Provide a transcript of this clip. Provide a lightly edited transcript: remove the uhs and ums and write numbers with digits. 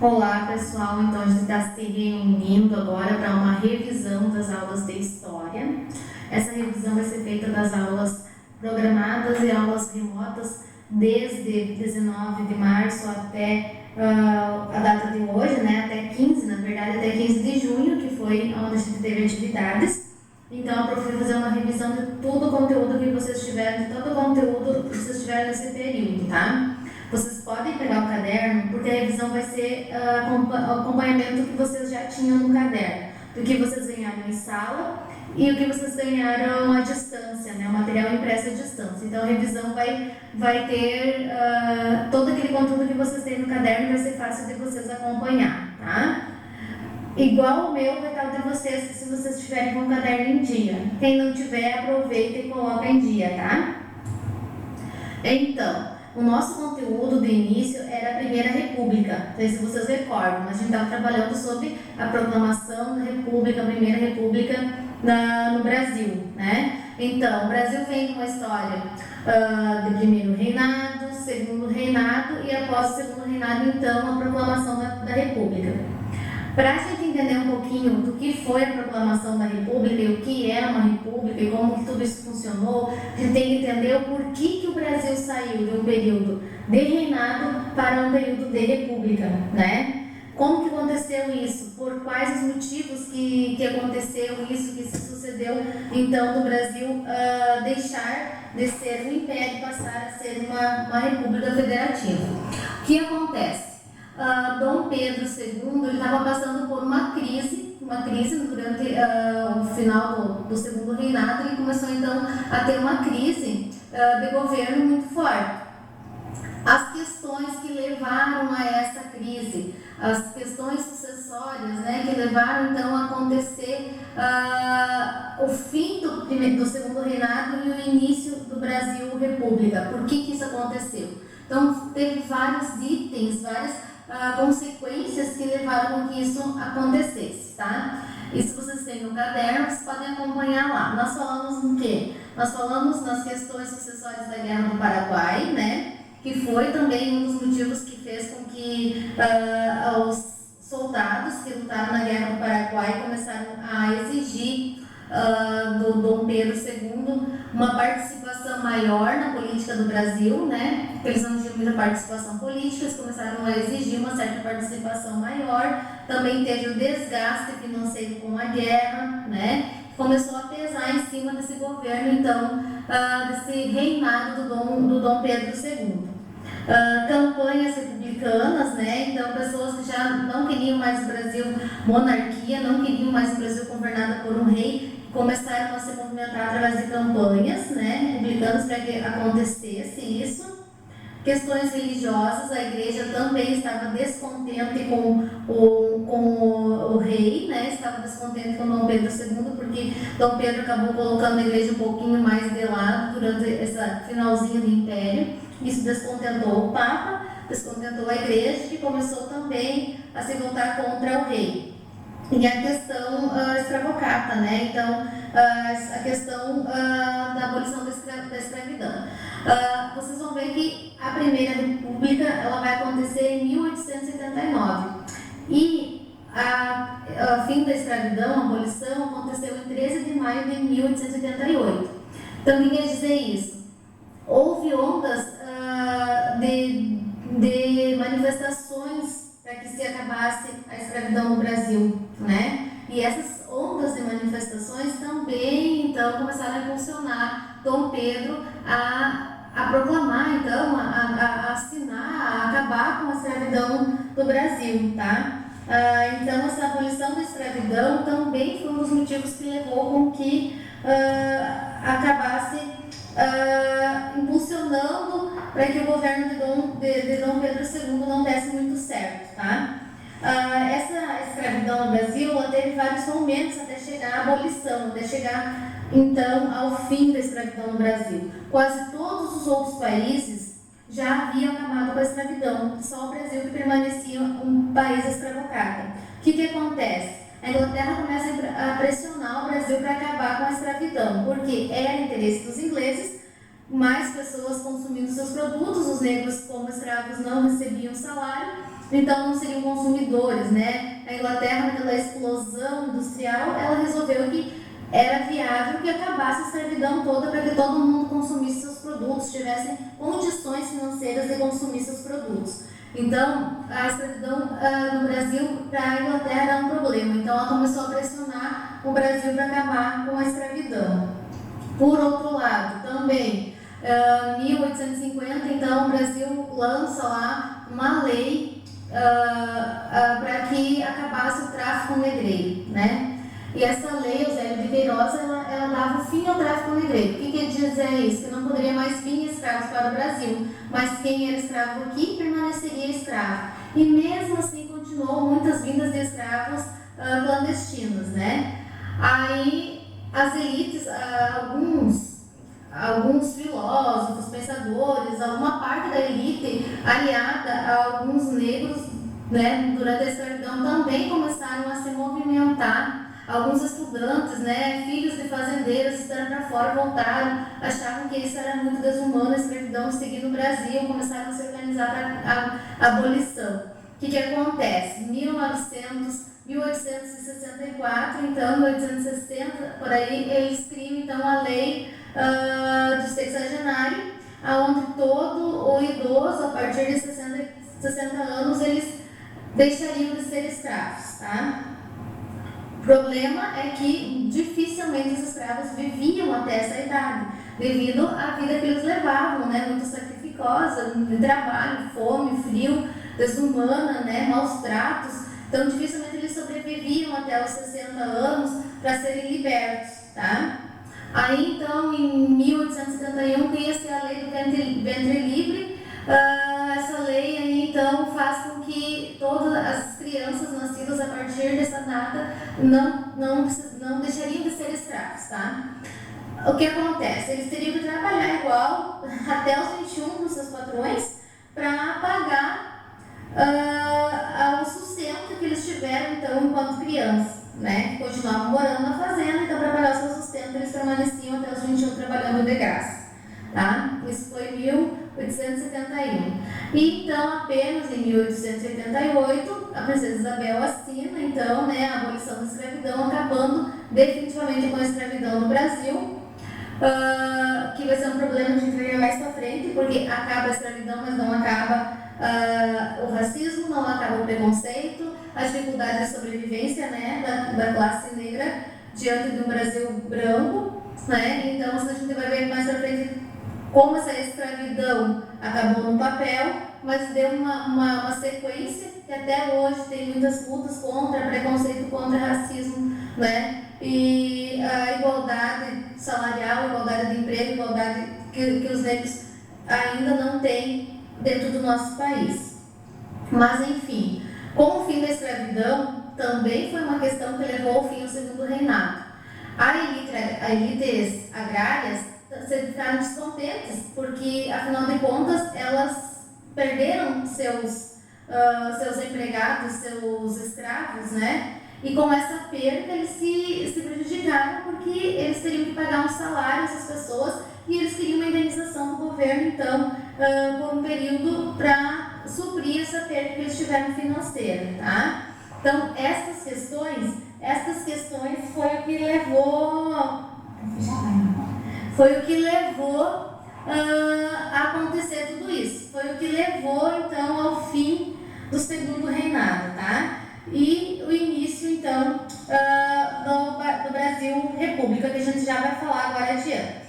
Olá pessoal, então a gente está se reunindo agora para uma revisão das aulas de História. Essa revisão vai ser feita das aulas programadas e aulas remotas desde 19 de março até a data de hoje, né? Até 15, na verdade, até 15 de junho, que foi onde a gente teve atividades. Então, a prof vai fazer uma revisão de todo o conteúdo que vocês tiverem, de todo o conteúdo que vocês tiverem nesse período, tá? Vocês podem pegar o caderno, porque a revisão vai ser o acompanhamento que vocês já tinham no caderno, do que vocês ganharam em sala e o que vocês ganharam à distância, né? O material impresso à distância. Então, a revisão vai ter todo aquele conteúdo que vocês têm no caderno, vai ser fácil de vocês acompanhar, tá? Igual o meu vai estar o de vocês, se vocês estiverem com o caderno em dia. Quem não tiver, aproveita e coloca em dia, tá? Então, o nosso conteúdo de início era a Primeira República, não sei se vocês recordam, mas a gente estava trabalhando sobre a proclamação da República, a Primeira República no Brasil, né? Então, o Brasil vem com uma história de primeiro reinado, segundo reinado e após o segundo reinado, então, a proclamação da República. Para a gente entender um pouquinho do que foi a proclamação da República e o que é uma República e como que tudo isso funcionou, a gente tem que entender o porquê que o Brasil saiu de um período de reinado para um período de República, né? Como que aconteceu isso? Por quais os motivos que aconteceu isso, que se sucedeu, então, do Brasil deixar de ser um império e passar a ser uma república federativa. O que acontece? Dom Pedro II estava passando por uma crise durante o final do segundo reinado e começou então a ter uma crise de governo muito forte. As questões que levaram a essa crise, as questões sucessórias, né, que levaram então a acontecer o fim do segundo reinado e o início do Brasil República. Por que isso aconteceu? Então, teve vários itens, várias consequências que levaram a que isso acontecesse, tá? Isso vocês têm no caderno, vocês podem acompanhar lá. Nós falamos no quê? Nós falamos nas questões sucessórias da Guerra do Paraguai, né? Que foi também um dos motivos que fez com que os soldados que lutaram na Guerra do Paraguai começaram a exigir do Dom Pedro II uma participação maior na política do Brasil, né? Porque eles não tinham muita participação política, eles começaram a exigir uma certa participação maior. Também teve o desgaste financeiro com a guerra, né? Começou a pesar em cima desse governo, então, desse reinado do Dom Pedro II. Campanhas republicanas, né? Então, pessoas que já não queriam mais o Brasil monarquia, não queriam mais o Brasil governado por um rei, começaram a se movimentar através de campanhas, né, republicanas para que acontecesse isso. Questões religiosas, a igreja também estava descontente com o rei, né, estava descontente com Dom Pedro II, porque Dom Pedro acabou colocando a igreja um pouquinho mais de lado durante essa finalzinho do império. Isso descontentou o Papa, descontentou a igreja, que começou também a se voltar contra o rei. E a questão escravocrata, né? Então, a questão da abolição da escravidão. Vocês vão ver que a Primeira República ela vai acontecer em 1879. E a fim da escravidão, a abolição, aconteceu em 13 de maio de 1888. Então, o que quer dizer isso? Houve ondas de manifestações para que se acabasse a escravidão no Brasil, né? E essas ondas de manifestações também, então, começaram a impulsionar Dom Pedro a proclamar, então, a assinar, a acabar com a escravidão do Brasil, tá? Então, essa abolição da escravidão também foi um dos motivos que levou com que acabasse impulsionando para que o governo de Dom Pedro II não desse muito certo, tá? Essa escravidão no Brasil ela teve vários momentos até chegar à abolição, até chegar então ao fim da escravidão no Brasil. Quase todos os outros países já haviam acabado com a escravidão, só o Brasil que permanecia um país escravocrata. O que acontece? A Inglaterra começa a pressionar o Brasil para acabar com a escravidão, porque era interesse dos ingleses, mais pessoas consumindo seus produtos, os negros como escravos não recebiam salário, então não seriam consumidores, né? A Inglaterra, naquela explosão industrial, ela resolveu que era viável que acabasse a escravidão toda para que todo mundo consumisse seus produtos, tivessem condições financeiras de consumir seus produtos. Então, a escravidão no Brasil, para a Inglaterra, era um problema. Então, ela começou a pressionar o Brasil para acabar com a escravidão. Por outro lado, também, 1850, então, o Brasil lança lá uma lei para que acabasse o tráfico negreiro, né? E essa lei, Eusébio de Queiroz, ela dava fim ao tráfico negreiro. O que dizia isso? Que não poderia mais vir escravos para o Brasil, mas quem era escravo aqui permaneceria escravo. E mesmo assim continuou muitas vindas de escravos clandestinos, né? Aí as elites, alguns filósofos, pensadores, alguma parte da elite aliada a alguns negros, né, durante a escravidão também começaram a se movimentar. Alguns estudantes, né, filhos de fazendeiros, estudaram para fora, voltaram, achavam que isso era muito desumano, a escravidão seguir no Brasil, começaram a se organizar para a abolição. O que acontece? 1864, então, 1860, por aí, eles criam então a lei do sexagenário, onde todo o idoso, a partir de 60 anos, eles deixariam de ser escravos, tá? O problema é que dificilmente os escravos viviam até essa idade, devido à vida que eles levavam, né? Muito sacrificosa, de trabalho, fome, frio, desumana, né? Maus tratos. Então, dificilmente eles sobreviviam até os 60 anos para serem libertos, tá? Aí, então, em 1871, cria-se a lei do ventre livre. Essa lei aí, então, faz com que todas as crianças nascidas a partir dessa data não deixariam de ser escravos, tá? O que acontece? Eles teriam que trabalhar igual até os 21 dos seus patrões para pagar o sustento que eles tiveram, então, enquanto crianças, né? Continuavam morando na fazenda, então, para pagar o seu sustento, eles permaneciam até os 21 trabalhando de graça, tá? Isso foi 1871. E então, apenas em 1888, a princesa Isabel assina, então, né, a abolição da escravidão, acabando definitivamente com a escravidão no Brasil, que vai ser um problema que a gente vai ver mais pra frente, porque acaba a escravidão, mas não acaba o racismo, não acaba o preconceito, a dificuldade de sobrevivência, né, da classe negra diante de um Brasil branco, né? Então, a gente vai ver mais pra frente como essa escravidão acabou no papel, mas deu uma sequência que até hoje tem muitas lutas contra preconceito, contra racismo, né? E a igualdade salarial, igualdade de emprego, igualdade que os negros ainda não têm dentro do nosso país. Mas, enfim, com o fim da escravidão, também foi uma questão que levou ao fim do segundo reinado. As elites agrárias ficaram descontentes, porque, afinal de contas, elas perderam seus empregados, seus escravos, né? E com essa perda eles se prejudicaram, porque eles teriam que pagar um salário a essas pessoas e eles queriam uma indenização do governo, então, por um período para suprir essa perda que eles tiveram financeira, tá? Então, estas questões foi o que levou a acontecer tudo isso. Foi o que levou, então, ao fim do segundo reinado, tá? E o início, então, do Brasil República, que a gente já vai falar agora adiante.